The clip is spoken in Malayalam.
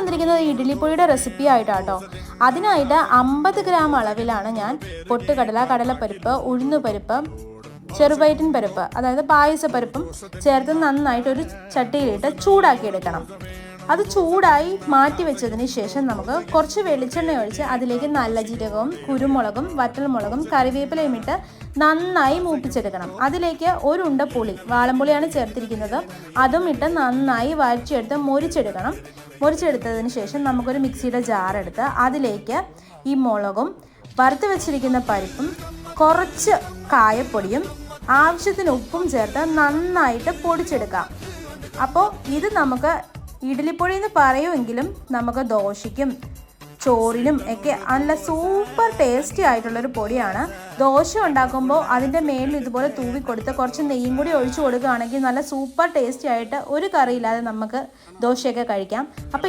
വന്നിരിക്കുന്നത് ഇഡ്ഡലിപ്പൊടിയുടെ റെസിപ്പി ആയിട്ടാട്ടോ. അതിനായിട്ട് 50 ഗ്രാം അളവിലാണ് ഞാൻ പൊട്ടുകടല, കടലപ്പരിപ്പ്, ഉഴുന്നുപരിപ്പ്, ചെറുപയറ്റിൻ പരിപ്പ് അതായത് പായസപ്പരിപ്പും ചേർത്ത് നന്നായിട്ട് ഒരു ചട്ടിയിലിട്ട് ചൂടാക്കിയെടുക്കണം. അത് ചൂടായി മാറ്റി വെച്ചതിന് ശേഷം നമുക്ക് കുറച്ച് വെളിച്ചെണ്ണ ഒഴിച്ച് അതിലേക്ക് നല്ല ജീരകവും കുരുമുളകും വറ്റൽമുളകും കറിവേപ്പിലയും ഇട്ട് നന്നായി മൂപ്പിച്ചെടുക്കണം. അതിലേക്ക് ഒരു ഉണ്ട പുളി, വാളംപുളിയാണ് ചേർത്തിരിക്കുന്നത്, അതും ഇട്ട് നന്നായി വഴറ്റിയെടുത്ത് മുരിച്ചെടുക്കണം. മുരിച്ചെടുത്തതിന് ശേഷം നമുക്കൊരു മിക്സിയുടെ ജാറെടുത്ത് അതിലേക്ക് ഈ മുളകും വറുത്ത് വെച്ചിരിക്കുന്ന പരിപ്പും കുറച്ച് കായപ്പൊടിയും ആവശ്യത്തിന് ഉപ്പും ചേർത്ത് നന്നായിട്ട് പൊടിച്ചെടുക്കാം. അപ്പോൾ ഇത് നമുക്ക് ഇഡ്ഡലിപ്പൊടി എന്ന് പറയുമെങ്കിലും നമുക്ക് ദോശയ്ക്കും ചോറിനും ഒക്കെ നല്ല സൂപ്പർ ടേസ്റ്റി ആയിട്ടുള്ളൊരു പൊടിയാണ്. ദോശ ഉണ്ടാക്കുമ്പോൾ അതിൻ്റെ മേളിൽ ഇതുപോലെ തൂവി കൊടുത്ത് കുറച്ച് നെയ്യും കൂടി ഒഴിച്ചു കൊടുക്കുകയാണെങ്കിൽ നല്ല സൂപ്പർ ടേസ്റ്റി ആയിട്ട് ഒരു കറിയില്ലാതെ നമുക്ക് ദോശയൊക്കെ കഴിക്കാം. അപ്പോൾ